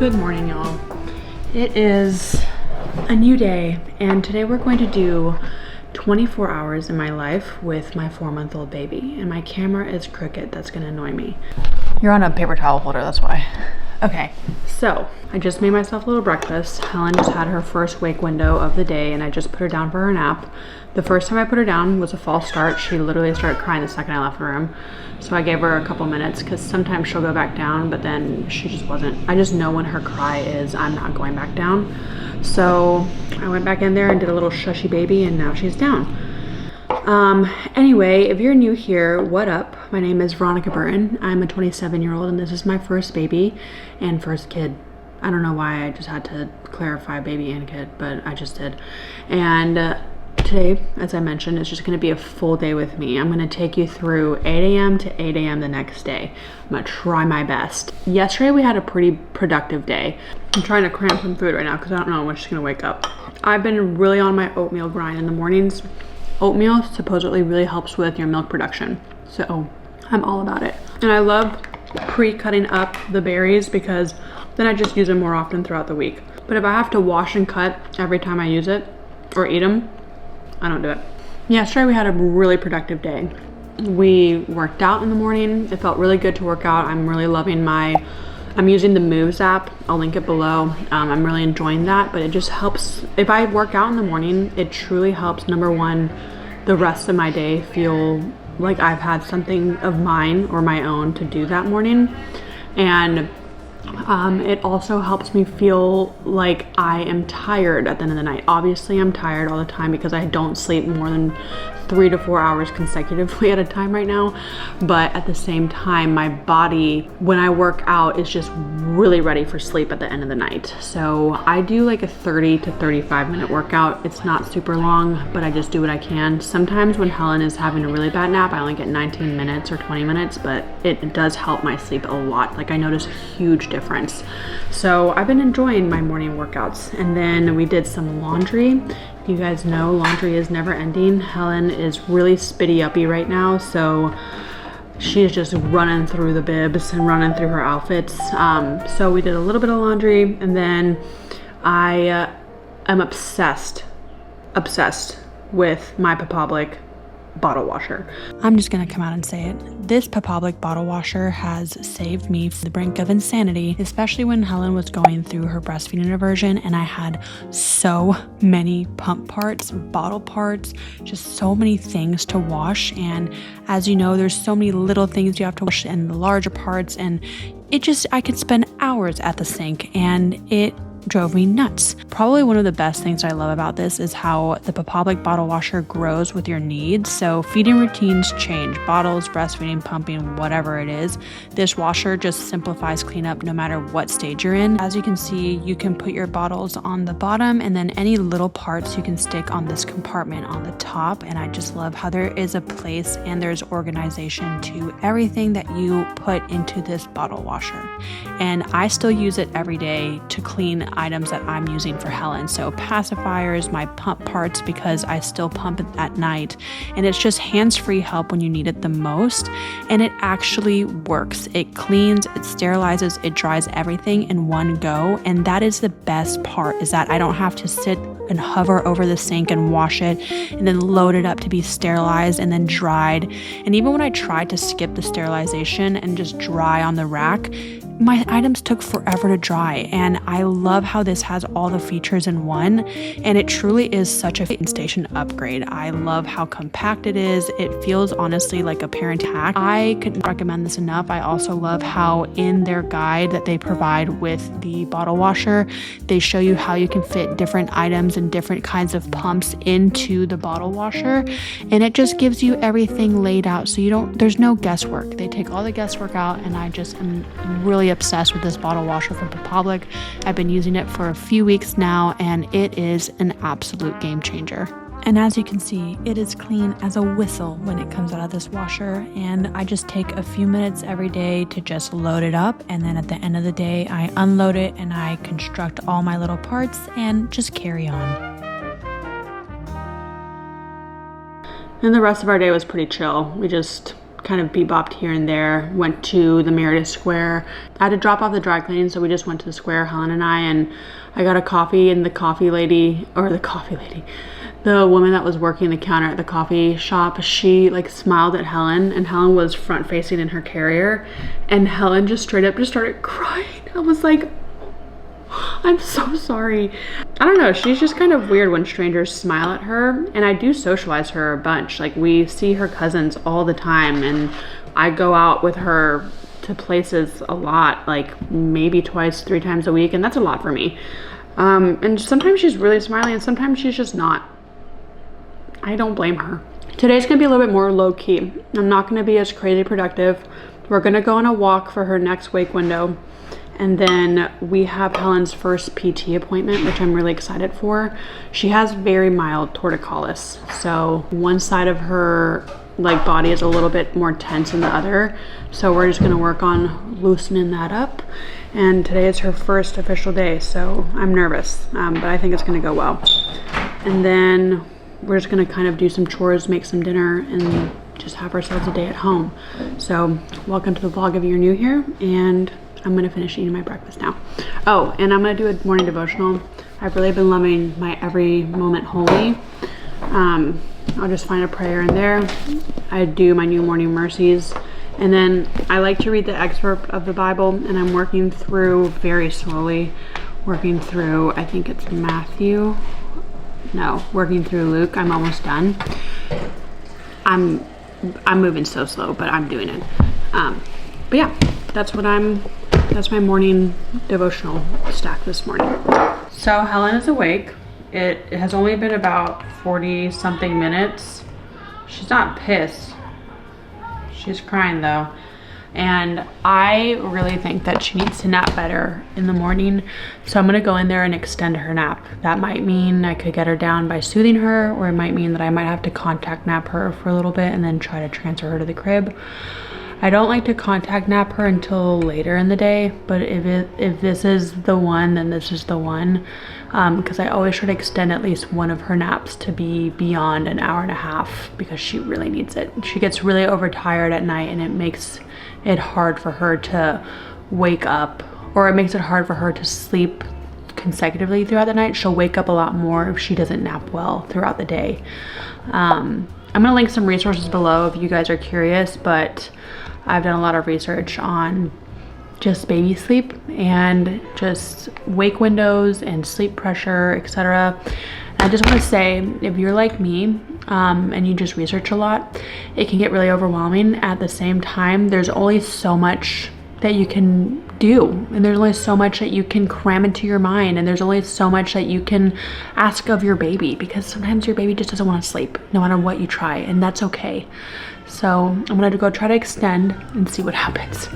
Good morning, y'all. It is a new day, and today we're going to do 24 hours in my life with my 4-month-old baby, and my camera is crooked. That's gonna annoy me. You're on a paper towel holder, that's why. Okay, so I just made myself a little breakfast. Helen just had her first wake window of the day, and I just put her down for her nap. The first time I put her down was a false start. She literally started crying the second I left the room. So I gave her a couple minutes because sometimes she'll go back down, but then she just wasn't. I just know when her cry is, I'm not going back down. So I went back in there and did a little shushy baby, and now she's down. Anyway, if you're new here, what up? My name is Veronica Burton. I'm a 27-year-old, and this is my first baby and first kid. I don't know why I just had to clarify baby and kid, but I just did. And today, as I mentioned, is just going to be a full day with me. I'm going to take you through 8 a.m. to 8 a.m. the next day. I'm going to try my best. Yesterday, we had a pretty productive day. I'm trying to cram some food right now because I don't know when she's going to wake up. I've been really on my oatmeal grind in the mornings. Oatmeal supposedly really helps with your milk production. So I'm all about it. And I love pre-cutting up the berries because then I just use them more often throughout the week. But if I have to wash and cut every time I use it or eat them, I don't do it. Yesterday we had a really productive day. We worked out in the morning. It felt really good to work out. I'm really loving I'm using the Moves app. I'll link it below. I'm really enjoying that, but it just helps. If I work out in the morning, it truly helps, number one, the rest of my day feel like I've had something of mine or my own to do that morning. And it also helps me feel like I am tired at the end of the night. Obviously, I'm tired all the time because I don't sleep more than 3 to 4 hours consecutively at a time right now. But at the same time, my body, when I work out, is just really ready for sleep at the end of the night. So I do like a 30 to 35 minute workout. It's not super long, but I just do what I can. Sometimes when Helen is having a really bad nap, I only get 19 minutes or 20 minutes, but it does help my sleep a lot. Like I notice a huge difference. So I've been enjoying my morning workouts. And then we did some laundry. You guys know laundry is never ending. Helen is really spitty uppy right now, so she's just running through the bibs and running through her outfits. So we did a little bit of laundry, and then I am obsessed with my Papablic bottle washer. I'm just gonna come out and say it. This Papablic bottle washer has saved me from the brink of insanity, especially when Helen was going through her breastfeeding aversion and I had so many pump parts, bottle parts, just so many things to wash. And as you know, there's so many little things you have to wash and the larger parts, and I could spend hours at the sink, and it drove me nuts. Probably one of the best things I love about this is how the Papablic bottle washer grows with your needs. So feeding routines change, bottles, breastfeeding, pumping, whatever it is. This washer just simplifies cleanup no matter what stage you're in. As you can see, you can put your bottles on the bottom, and then any little parts you can stick on this compartment on the top. And I just love how there is a place and there's organization to everything that you put into this bottle washer. And I still use it every day to clean items that I'm using for Helen. So pacifiers, my pump parts, because I still pump it at night, and it's just hands-free help when you need it the most. And it actually works. It cleans, it sterilizes, it dries everything in one go. And that is the best part, is that I don't have to sit and hover over the sink and wash it and then load it up to be sterilized and then dried. And even when I tried to skip the sterilization and just dry on the rack, my items took forever to dry. And I love how this has all the features in one, and it truly is such a station upgrade. I love how compact it is. It feels honestly like a parent hack. I couldn't recommend this enough. I also love how in their guide that they provide with the bottle washer, they show you how you can fit different items and different kinds of pumps into the bottle washer, and it just gives you everything laid out so there's no guesswork. They take all the guesswork out, and I just am really obsessed with this bottle washer from Papablic. I've been using it for a few weeks now, and it is an absolute game changer. And as you can see, it is clean as a whistle when it comes out of this washer. And I just take a few minutes every day to just load it up. And then at the end of the day, I unload it and I construct all my little parts and just carry on. And the rest of our day was pretty chill. We just kind of bebopped here and there. Went to the Meredith Square. I had to drop off the dry cleaning, so we just went to the square, Helen and I got a coffee, and the woman that was working the counter at the coffee shop, she like smiled at Helen, and Helen was front facing in her carrier, and Helen just straight up just started crying. I was like, I'm so sorry. I don't know, she's just kind of weird when strangers smile at her, and I do socialize her a bunch. Like, we see her cousins all the time, and I go out with her to places a lot, like maybe twice, 3 times a week, and that's a lot for me. And sometimes she's really smiley, and sometimes she's just not. I don't blame her. Today's gonna be a little bit more low-key. I'm not gonna be as crazy productive. We're gonna go on a walk for her next wake window. And then we have Helen's first PT appointment, which I'm really excited for. She has very mild torticollis. So one side of her body is a little bit more tense than the other. So we're just gonna work on loosening that up. And today is her first official day, so I'm nervous, but I think it's gonna go well. And then we're just gonna kind of do some chores, make some dinner, and just have ourselves a day at home. So welcome to the vlog if you're new here, and I'm gonna finish eating my breakfast now. Oh, and I'm gonna do a morning devotional. I've really been loving my Every Moment Holy. I'll just find a prayer in there. I do my new morning mercies. And then I like to read the excerpt of the Bible, and I'm working through very slowly, working through, I think it's Matthew. No, working through Luke. I'm almost done. I'm moving so slow, but I'm doing it. But yeah, that's my morning devotional stack this morning. So Helen is awake. It has only been about 40 something minutes. She's not pissed. She's crying though. And I really think that she needs to nap better in the morning. So I'm gonna go in there and extend her nap. That might mean I could get her down by soothing her, or it might mean that I might have to contact nap her for a little bit and then try to transfer her to the crib. I don't like to contact nap her until later in the day, but if this is the one, then this is the one. Because I always try to extend at least one of her naps to be beyond an hour and a half, because she really needs it. She gets really overtired at night, and it makes it hard for her to wake up, or it makes it hard for her to sleep consecutively throughout the night. She'll wake up a lot more if she doesn't nap well throughout the day. I'm gonna link some resources below if you guys are curious, but I've done a lot of research on just baby sleep and just wake windows and sleep pressure, etc. I just want to say, if you're like me and you just research a lot, it can get really overwhelming. At the same time, there's only so much that you can do, and there's only so much that you can cram into your mind, and there's only so much that you can ask of your baby, because sometimes your baby just doesn't want to sleep no matter what you try, and that's okay. So I'm gonna go try to extend and see what happens.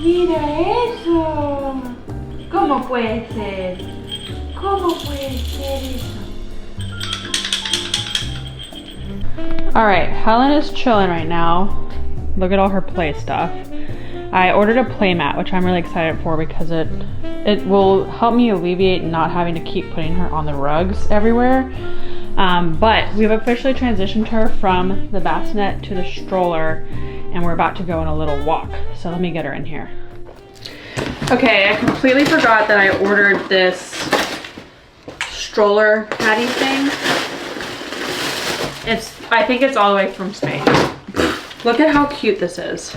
Mira eso. ¿Cómo puede ser? ¿Cómo puede ser eso? All right, Helen is chilling right now. Look at all her play stuff. I ordered a play mat, which I'm really excited for, because it will help me alleviate not having to keep putting her on the rugs everywhere. But we've officially transitioned her from the bassinet to the stroller, and we're about to go on a little walk. So let me get her in here. Okay, I completely forgot that I ordered this stroller caddy thing. I think it's all the way from Spain. Look at how cute this is.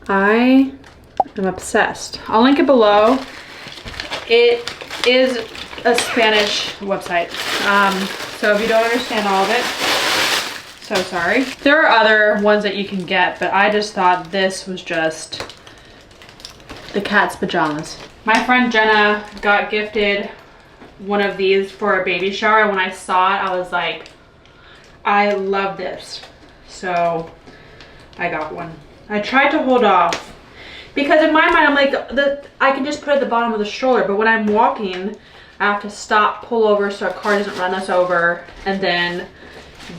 I am obsessed. I'll link it below. It is a Spanish website. So if you don't understand all of it, so sorry. There are other ones that you can get, but I just thought this was just the cat's pajamas. My friend Jenna got gifted one of these for a baby shower, and when I saw it, I was like, I love this. So I got one. I tried to hold off, because in my mind, I'm like, I can just put it at the bottom of the stroller, but when I'm walking, I have to stop, pull over so a car doesn't run us over, and then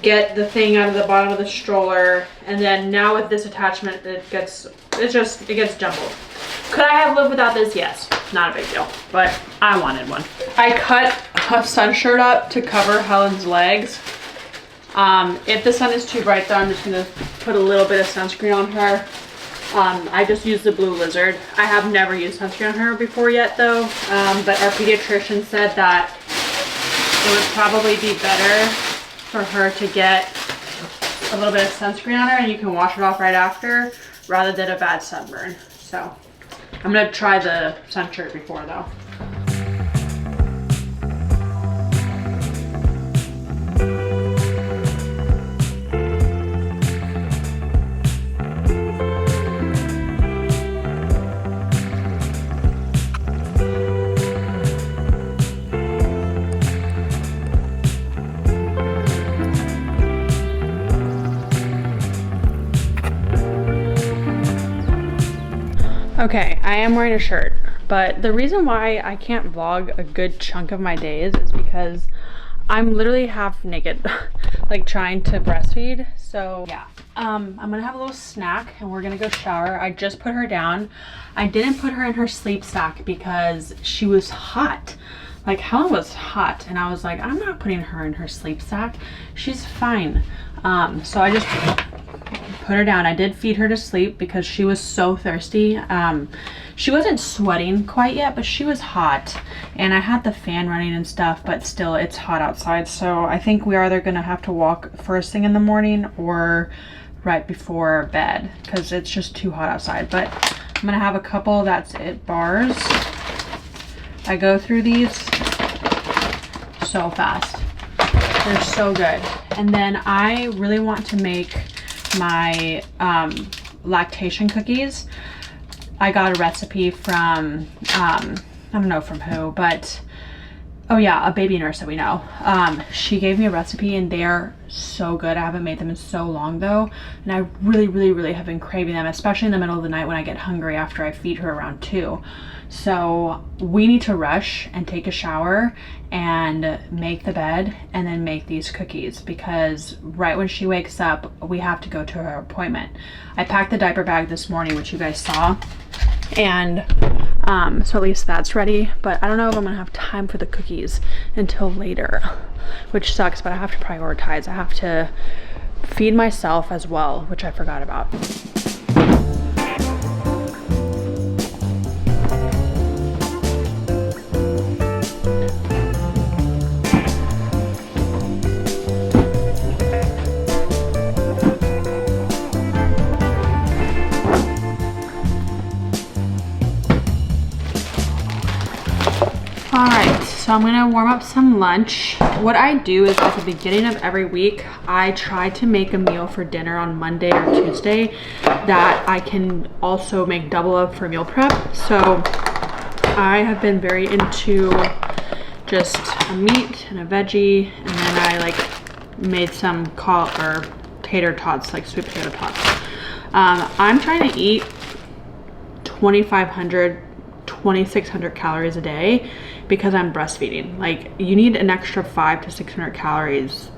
get the thing out of the bottom of the stroller. And then now with this attachment, it gets jumbled. Could I have lived without this? Yes. not a big deal, but I wanted one. I cut a sun shirt up to cover Helen's legs. If the sun is too bright though, I'm just gonna put a little bit of sunscreen on her. I just used the Blue Lizard. I have never used sunscreen on her before yet though, but our pediatrician said that it would probably be better for her to get a little bit of sunscreen on her and you can wash it off right after rather than a bad sunburn. So I'm gonna try the sun shirt before though. Okay, I am wearing a shirt, but the reason why I can't vlog a good chunk of my days is because I'm literally half naked, like trying to breastfeed. So yeah, I'm gonna have a little snack and we're gonna go shower. I just put her down. I didn't put her in her sleep sack because she was hot. Like Helen was hot and I was like, I'm not putting her in her sleep sack. She's fine. So I just put her down. I did feed her to sleep because she was so thirsty. She wasn't sweating quite yet, but she was hot and I had the fan running and stuff, but still it's hot outside. So I think we are either gonna have to walk first thing in the morning or right before bed because it's just too hot outside. But I'm gonna have a couple That's It bars. I go through these so fast. They're so good. And then I really want to make my lactation cookies. I got a recipe from I don't know from who, but oh yeah, a baby nurse that we know. She gave me a recipe and they are so good. I haven't made them in so long though, and I really have been craving them, especially in the middle of the night when I get hungry after I feed her around 2. So we need to rush and take a shower and make the bed and then make these cookies because right when she wakes up we have to go to her appointment. I packed the diaper bag this morning, which you guys saw, and so at least that's ready, but I don't know if I'm gonna have time for the cookies until later, which sucks, but I have to prioritize. I have to feed myself as well, which I forgot about. All right, so I'm gonna warm up some lunch. What I do is at the beginning of every week, I try to make a meal for dinner on Monday or Tuesday that I can also make double of for meal prep. So I have been very into just a meat and a veggie, and then I like made some tater tots, like sweet potato tots. I'm trying to eat 2,600 calories a day because I'm breastfeeding. Like you need an extra 500 to 600 calories.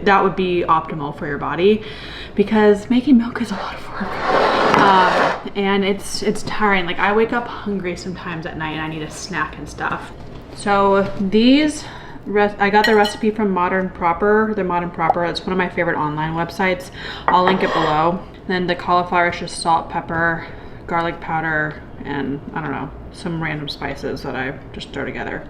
That would be optimal for your body because making milk is a lot of work. And it's tiring. Like I wake up hungry sometimes at night and I need a snack and stuff. So these, I got the recipe from Modern Proper. The Modern Proper, it's one of my favorite online websites. I'll link it below. Then the cauliflower is just salt, pepper, garlic powder, and I don't know, some random spices that I just throw together.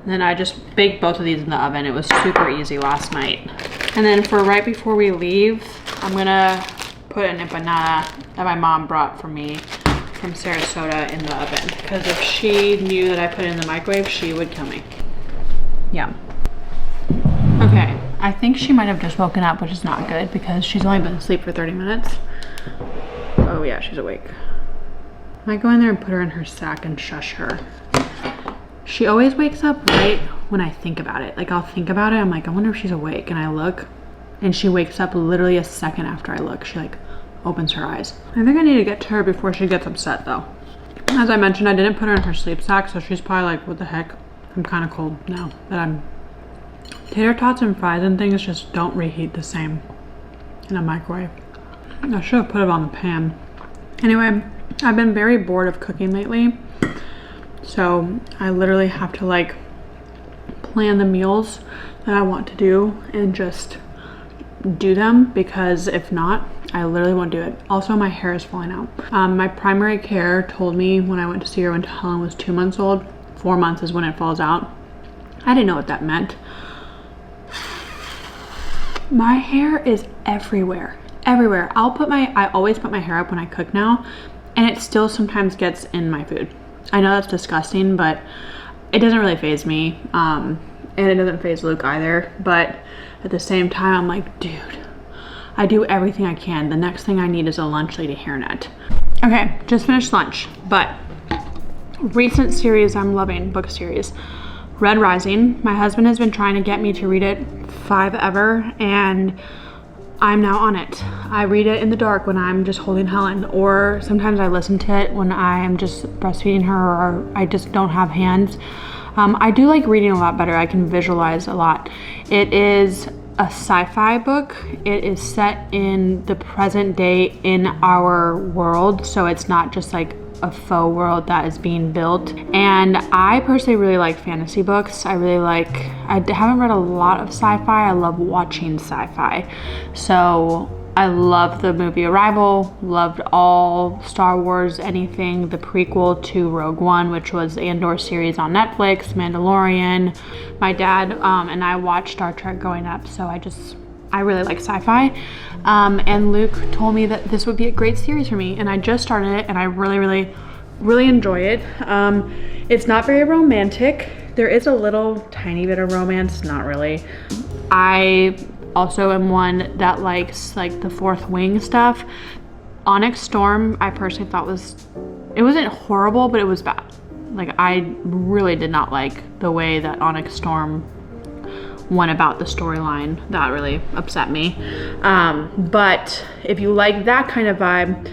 And then I just baked both of these in the oven. It was super easy last night. And then for right before we leave, I'm gonna put an empanada that my mom brought for me from Sarasota in the oven. Because if she knew that I put it in the microwave, she would kill me. Yeah. Okay, I think she might have just woken up, which is not good because she's only been asleep for 30 minutes. Oh yeah, she's awake. I might go in there and put her in her sack and shush her. She always wakes up right when I think about it. Like I'll think about it, I'm like, I wonder if she's awake, and I look and she wakes up literally a second after I look. She like opens her eyes. I think I need to get to her before she gets upset though. As I mentioned, I didn't put her in her sleep sack, so she's probably like, what the heck? I'm kind of cold now that I'm... Tater tots and fries and things just don't reheat the same in a microwave. I should have put it on the pan. Anyway, I've been very bored of cooking lately. So I literally have to like plan the meals that I want to do and just do them, because if not, I literally won't do it. Also, my hair is falling out. My primary care told me when I went to see her when Helen was 2 months old, 4 months is when it falls out. I didn't know what that meant. My hair is everywhere, everywhere. I always put my hair up when I cook now, and it still sometimes gets in my food. I know that's disgusting, but it doesn't really faze me. And it doesn't faze Luke either. But at the same time, I'm like, dude, I do everything I can. The next thing I need is a lunch lady hairnet. Okay, just finished lunch, but recent series I'm loving, book series. Red Rising. My husband has been trying to get me to read it forever, and I'm now on it. I read it in the dark when I'm just holding Helen, or sometimes I listen to it when I'm just breastfeeding her or I just don't have hands. I do like reading a lot better. I can visualize a lot. It is a sci-fi book. It is set in the present day in our world, so it's not just like a faux world that is being built. And I personally really like fantasy books. I haven't read a lot of sci-fi. I love watching sci-fi. So I love the movie Arrival, loved all Star Wars, anything, the prequel to Rogue One, which was the Andor series on Netflix, Mandalorian. My dad and I watched Star Trek growing up, so I really like sci-fi. And Luke told me that this would be a great series for me, and I just started it, and I really enjoy it. It's not very romantic. There is a little tiny bit of romance, not really. I also am one that likes like the Fourth Wing stuff. Onyx Storm, I personally thought it wasn't horrible, but it was bad. Like, I really did not like the way that Onyx Storm went about the storyline. That really upset me. But if you like that kind of vibe,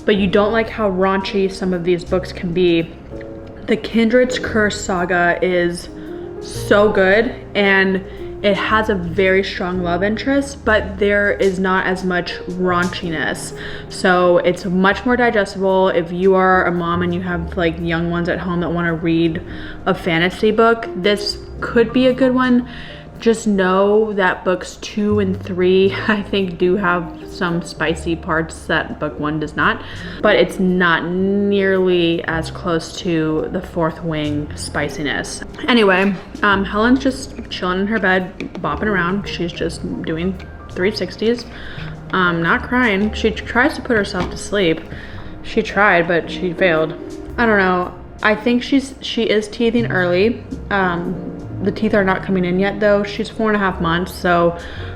but you don't like how raunchy some of these books can be, the Kindred's Curse saga is so good, and it has a very strong love interest, but there is not as much raunchiness. So it's much more digestible. If you are a mom and you have like young ones at home that want to read a fantasy book, this could be a good one. Just know that books 2 and 3, I think, do have some spicy parts that book 1 does not, but it's not nearly as close to the Fourth Wing spiciness. Anyway, Helen's just chilling in her bed, bopping around. She's just doing 360s, not crying. She tries to put herself to sleep. She tried, but she failed. I don't know. I think she is teething early. The teeth are not coming in yet though. She's 4.5 months, so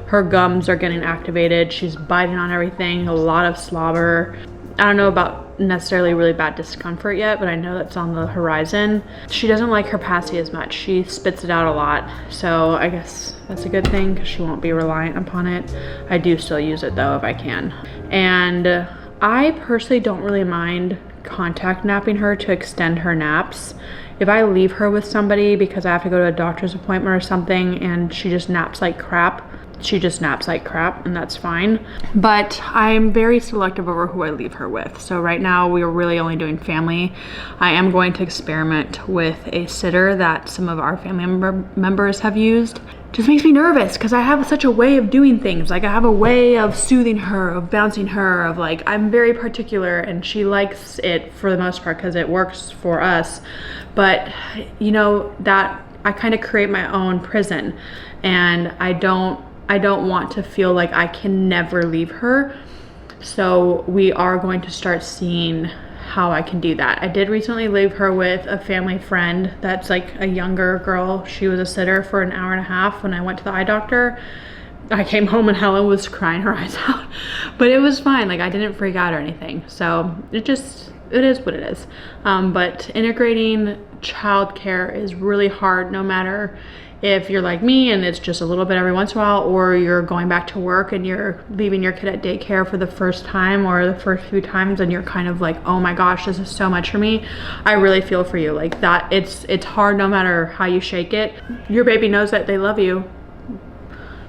her gums are getting activated. She's biting on everything, a lot of slobber. I don't know about necessarily really bad discomfort yet, but I know that's on the horizon. She doesn't like her passy as much. She spits it out a lot, so I guess that's a good thing because she won't be reliant upon it. I do still use it though if I can. And I personally don't really mind contact napping her to extend her naps. If I leave her with somebody because I have to go to a doctor's appointment or something and she just naps like crap, she just naps like crap, and that's fine. But I'm very selective over who I leave her with. So right now we are really only doing family. I am going to experiment with a sitter that some of our family members have used. Just makes me nervous because I have such a way of doing things. Like, I have a way of soothing her, of bouncing her, of like, I'm very particular, and she likes it for the most part because it works for us. But you know, that I kind of create my own prison, and I don't want to feel like I can never leave her. So we are going to start seeing how I can do that. I did recently leave her with a family friend that's like a younger girl. She was a sitter for an hour and a half when I went to the eye doctor. I came home and Helen was crying her eyes out, but it was fine. Like, I didn't freak out or anything. So it is what it is. But integrating childcare is really hard, no matter if you're like me and it's just a little bit every once in a while, or you're going back to work and you're leaving your kid at daycare for the first time or the first few times and you're kind of like, oh my gosh, this is so much for me. I really feel for you. Like, that it's hard no matter how you shake it. Your baby knows that they love you.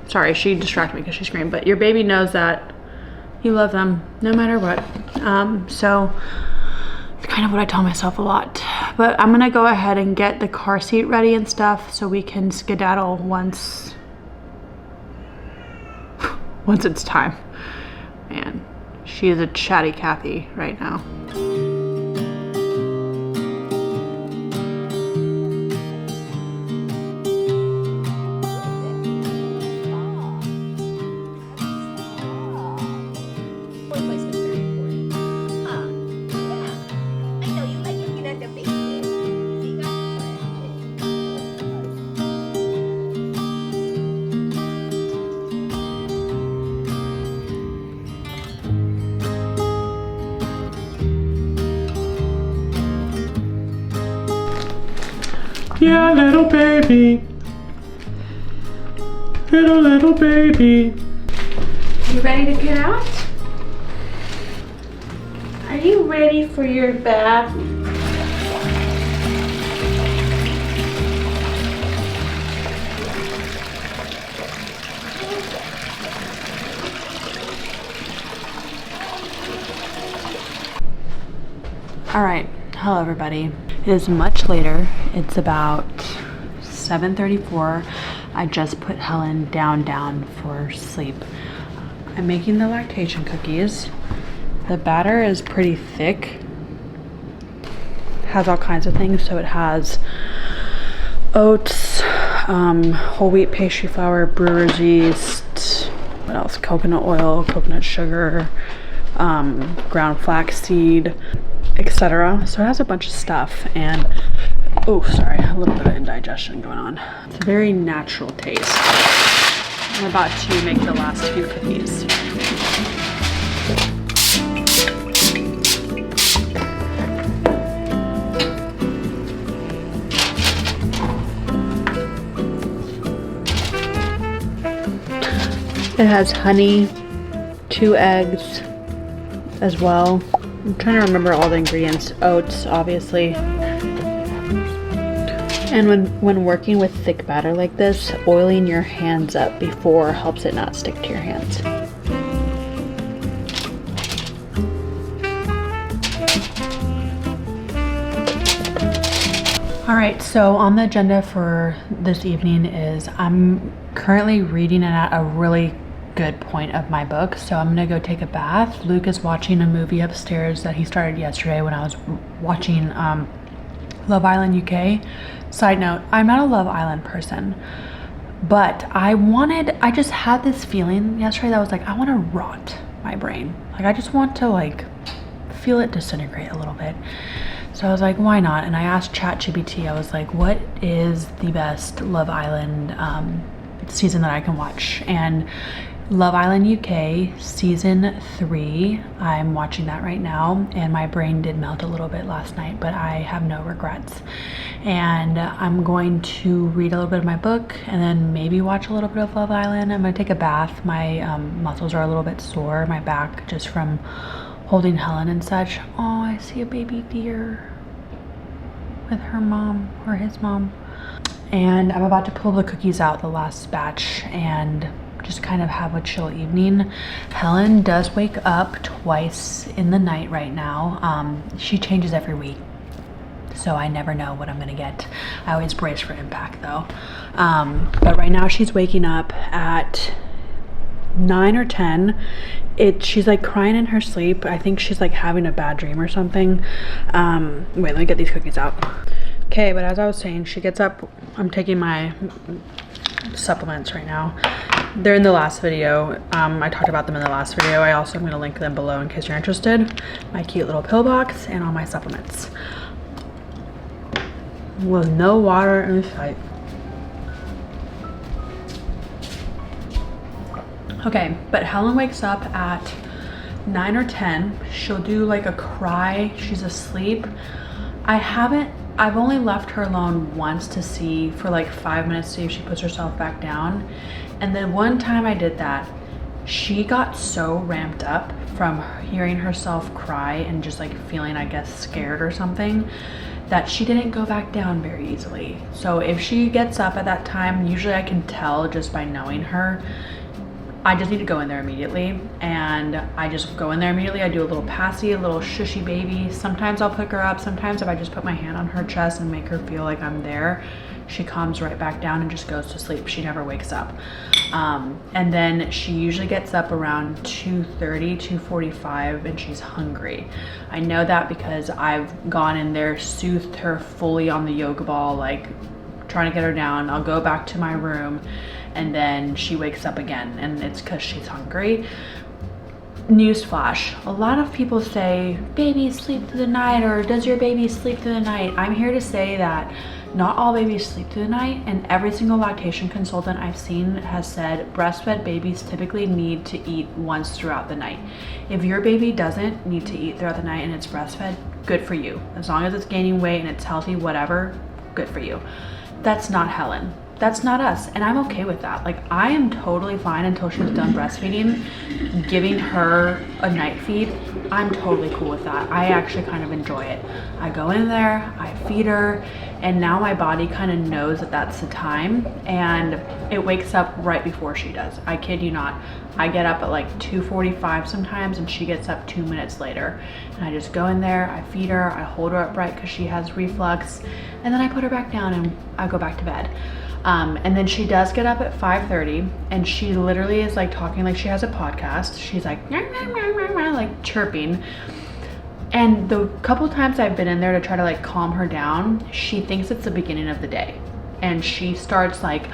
Sorry, she distracted me because she screamed, but your baby knows that you love them no matter what. So it's kind of what I tell myself a lot. But I'm gonna go ahead and get the car seat ready and stuff so we can skedaddle once it's time. Man, she is a chatty Cathy right now. Yeah, little baby. Little baby. You ready to get out? Are you ready for your bath? All right, hello everybody. It is much later. It's about 7:34. I just put Helen down for sleep. I'm making the lactation cookies. The batter is pretty thick. Has all kinds of things. So it has oats, whole wheat pastry flour, brewer's yeast, what else? Coconut oil, coconut sugar, ground flax seed, etc. So it has a bunch of stuff, and oh, sorry, a little bit of indigestion going on. It's a very natural taste. I'm about to make the last few cookies. It has honey, 2 eggs as well. I'm trying to remember all the ingredients. Oats, obviously. And when working with thick batter like this, oiling your hands up before helps it not stick to your hands. All right, so on the agenda for this evening is I'm currently reading it at a really good point of my book, so I'm gonna go take a bath. Luke is watching a movie upstairs that he started yesterday when I was watching Love Island UK. Side note, I'm not a Love Island person, but I just had this feeling yesterday that was like, I want to rot my brain. Like, I just want to like feel it disintegrate a little bit. So I was like, why not? And I asked ChatGPT, I was like, what is the best Love Island season that I can watch? And Love Island UK season 3, I'm watching that right now, and my brain did melt a little bit last night, but I have no regrets. And I'm going to read a little bit of my book and then maybe watch a little bit of Love Island. I'm gonna take a bath. My muscles are a little bit sore, my back, just from holding Helen and such. Oh, I see a baby deer with her mom or his mom. And I'm about to pull the cookies out, the last batch, and just kind of have a chill evening. Helen does wake up twice in the night right now. She changes every week, so I never know what I'm gonna get. I always brace for impact though. But right now she's waking up at 9 or 10. She's like crying in her sleep. I think she's like having a bad dream or something. Wait, let me get these cookies out. Okay, but as I was saying, she gets up. I'm taking my supplements right now. They're in the last video. I talked about them in the last video. I also am going to link them below in case you're interested. My cute little pill box and all my supplements. With no water in sight. Okay, but Helen wakes up at 9 or 10. She'll do like a cry. She's asleep. I've only left her alone once to see for like 5 minutes to see if she puts herself back down. And then one time I did that, she got so ramped up from hearing herself cry and just like feeling, I guess, scared or something, that she didn't go back down very easily. So if she gets up at that time, usually I can tell just by knowing her. I just need to go in there immediately, and I just go in there immediately. I do a little passy, a little shushy baby. Sometimes I'll pick her up. Sometimes if I just put my hand on her chest and make her feel like I'm there, she calms right back down and just goes to sleep. She never wakes up. And then she usually gets up around 2:30, 2:45, and she's hungry. I know that because I've gone in there, soothed her fully on the yoga ball, like trying to get her down. I'll go back to my room, and then she wakes up again, and it's because she's hungry. Newsflash, a lot of people say babies sleep through the night, or does your baby sleep through the night? I'm here to say that not all babies sleep through the night, and every single lactation consultant I've seen has said breastfed babies typically need to eat once throughout the night. If your baby doesn't need to eat throughout the night and it's breastfed, good for you. As long as it's gaining weight and it's healthy, whatever, good for you. That's not Helen. That's not us, and I'm okay with that. Like, I am totally fine until she's done breastfeeding, giving her a night feed. I'm totally cool with that. I actually kind of enjoy it. I go in there, I feed her, and now my body kind of knows that that's the time, and it wakes up right before she does. I kid you not. I get up at like 2:45 sometimes, and she gets up 2 minutes later. And I just go in there, I feed her, I hold her upright because she has reflux, and then I put her back down and I go back to bed. And then she does get up at 5:30, and she literally is like talking like she has a podcast. She's like, "Nyah, nyah, nyah, nyah, nyah," like chirping. And the couple times I've been in there to try to like calm her down, she thinks it's the beginning of the day. And she starts like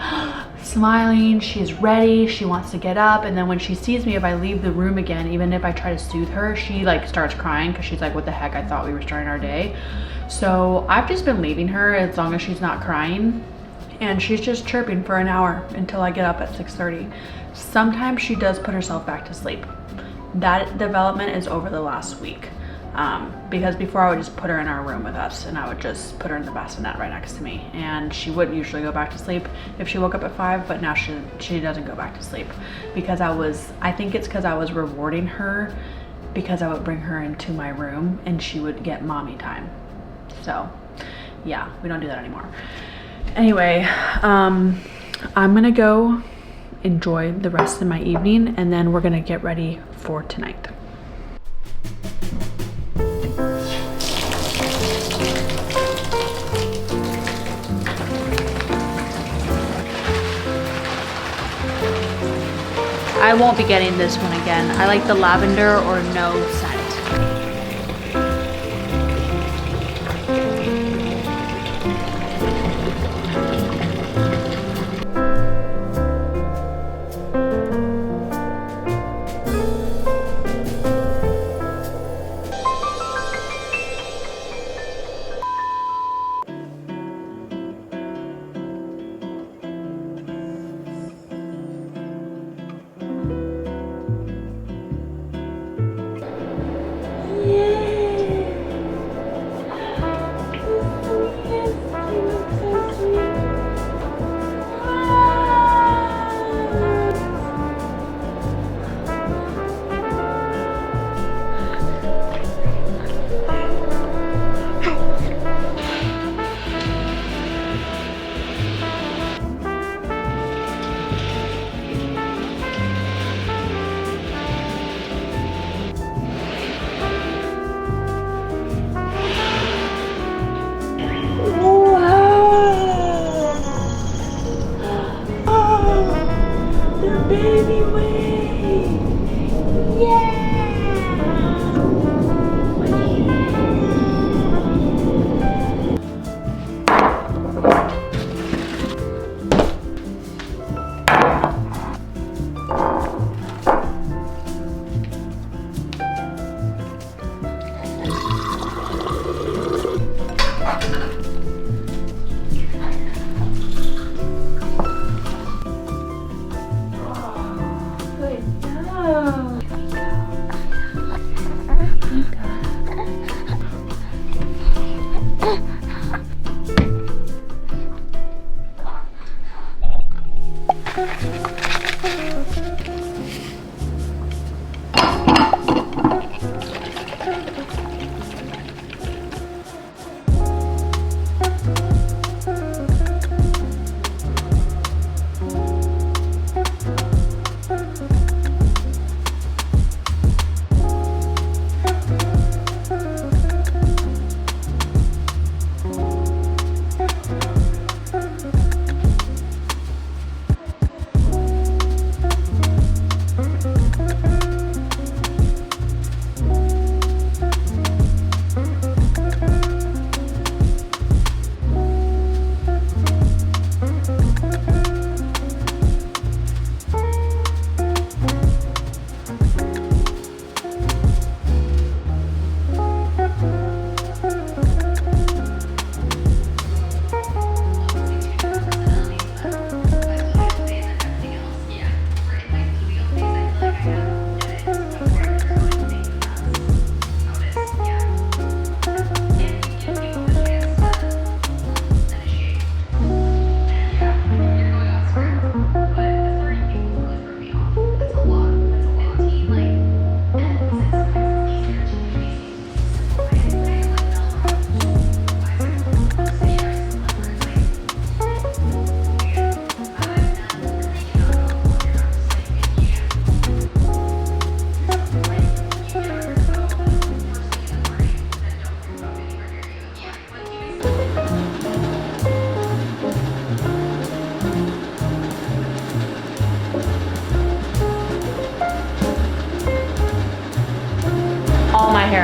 smiling, she's ready, she wants to get up. And then when she sees me, if I leave the room again, even if I try to soothe her, she like starts crying because she's like, what the heck, I thought we were starting our day. So I've just been leaving her as long as she's not crying. And she's just chirping for an hour until I get up at 6:30. Sometimes she does put herself back to sleep. That development is over the last week. Because before I would just put her in our room with us, and I would just put her in the bassinet right next to me, and she wouldn't usually go back to sleep if she woke up at 5, but now she doesn't go back to sleep because I think it's because I was rewarding her because I would bring her into my room and she would get mommy time. So yeah, we don't do that anymore. Anyway, I'm gonna go enjoy the rest of my evening, and then we're gonna get ready for tonight. I won't be getting this one again. I like the lavender or no scent.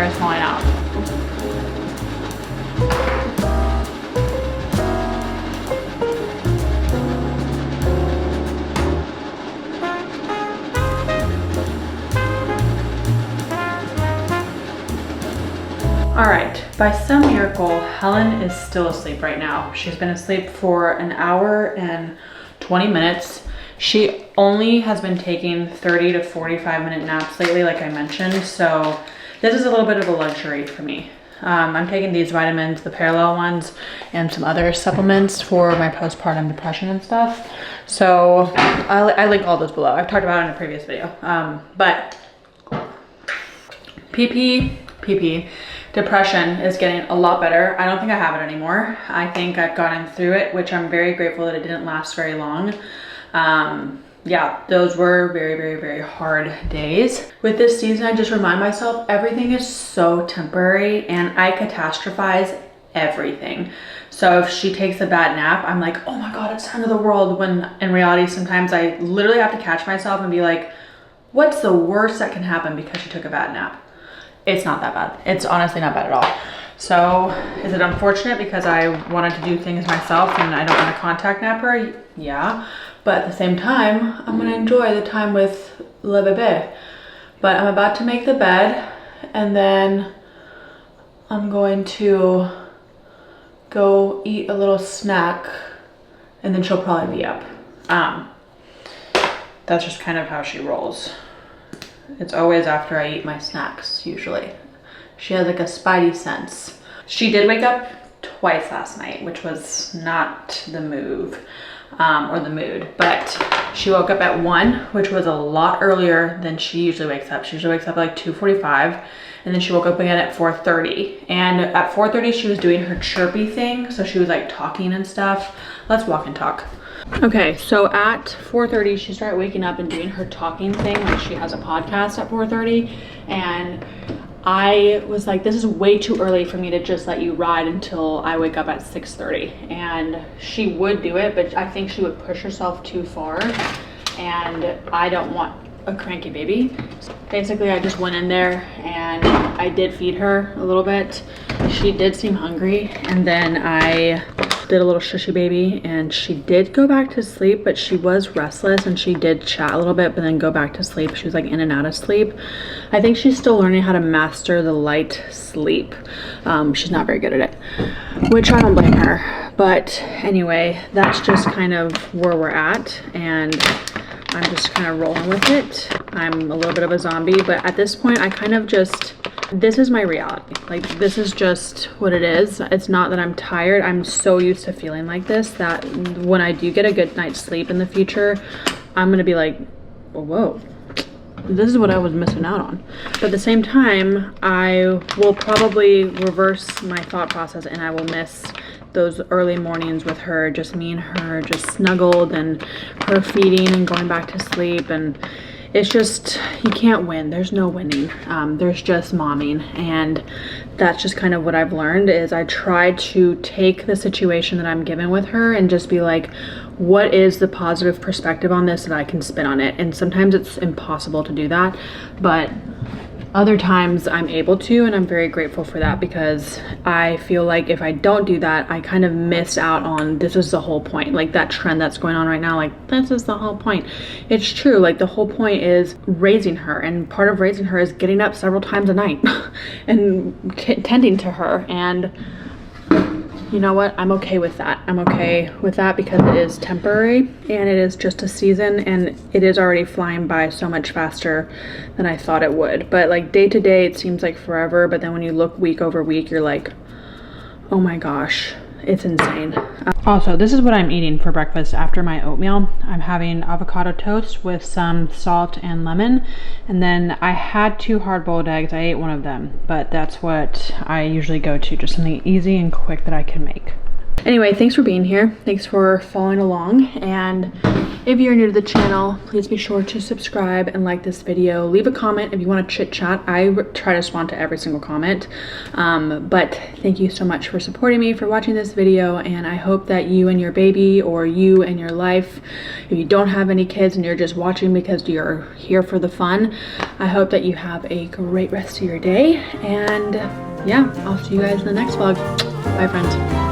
hair is falling out. All right, by some miracle, Helen is still asleep right now. She's been asleep for an hour and 20 minutes. She only has been taking 30 to 45-minute naps lately, like I mentioned. So this is a little bit of a luxury for me. I'm taking these vitamins, the parallel ones, and some other supplements for my postpartum depression and stuff. So I link all those below. I've talked about it in a previous video. But PP, depression is getting a lot better. I don't think I have it anymore. I think I've gotten through it, which I'm very grateful that it didn't last very long. Yeah, those were very, very, very hard days. With this season, I just remind myself everything is so temporary and I catastrophize everything. So if she takes a bad nap, I'm like, oh my God, it's the end of the world. When in reality, sometimes I literally have to catch myself and be like, what's the worst that can happen because she took a bad nap? It's not that bad. It's honestly not bad at all. So is it unfortunate because I wanted to do things myself and I don't want to contact nap her? Yeah. But at the same time, I'm gonna enjoy the time with Le Bébé. But I'm about to make the bed and then I'm going to go eat a little snack and then she'll probably be up. That's just kind of how she rolls. It's always after I eat my snacks, usually. She has like a spidey sense. She did wake up twice last night, which was not the move. Or the mood, but she woke up at 1, which was a lot earlier than she usually wakes up. She usually wakes up at like 2:45, and then she woke up again at 4:30. And at 4:30, she was doing her chirpy thing, so she was like talking and stuff. Let's walk and talk. Okay, so at 4:30, she started waking up and doing her talking thing, like she has a podcast at 4:30, and I was like, this is way too early for me to just let you ride until I wake up at 6:30. And she would do it, but I think she would push herself too far. And I don't want a cranky baby. So basically, I just went in there and I did feed her a little bit. She did seem hungry. And then I did a little shushy baby and she did go back to sleep, but she was restless and she did chat a little bit, but then go back to sleep. She was like in and out of sleep. I think she's still learning how to master the light sleep. She's not very good at it, which I don't blame her. But anyway, that's just kind of where we're at and I'm just kind of rolling with it. I'm a little bit of a zombie, but at this point I kind of just, this is my reality. Like, this is just what it is. It's not that I'm tired. I'm so used to feeling like this that when I do get a good night's sleep in the future, I'm gonna be like, whoa, this is what I was missing out on. But at the same time, I will probably reverse my thought process and I will miss those early mornings with her, just me and her, just snuggled and her feeding and going back to sleep. And it's just, you can't win. There's no winning. There's just momming. And that's just kind of what I've learned is I try to take the situation that I'm given with her and just be like, what is the positive perspective on this that I can spin on it? And sometimes it's impossible to do that, but other times I'm able to, and I'm very grateful for that because I feel like if I don't do that, I kind of miss out on, this is the whole point, like that trend that's going on right now, like this is the whole point. It's true, like the whole point is raising her, and part of raising her is getting up several times a night and tending to her. And you know what? I'm okay with that. I'm okay with that because it is temporary and it is just a season and it is already flying by so much faster than I thought it would. But like day to day, it seems like forever. But then when you look week over week, you're like, oh my gosh, it's insane. Also, this is what I'm eating for breakfast after my oatmeal. I'm having avocado toast with some salt and lemon. And then I had 2 hard-boiled eggs. I ate one of them, but that's what I usually go to, just something easy and quick that I can make. Anyway, thanks for being here. Thanks for following along. And if you're new to the channel, please be sure to subscribe and like this video. Leave a comment if you want to chit chat. I try to respond to every single comment. But thank you so much for supporting me, for watching this video. And I hope that you and your baby, or you and your life, if you don't have any kids and you're just watching because you're here for the fun, I hope that you have a great rest of your day. And yeah, I'll see you guys in the next vlog. Bye, friends.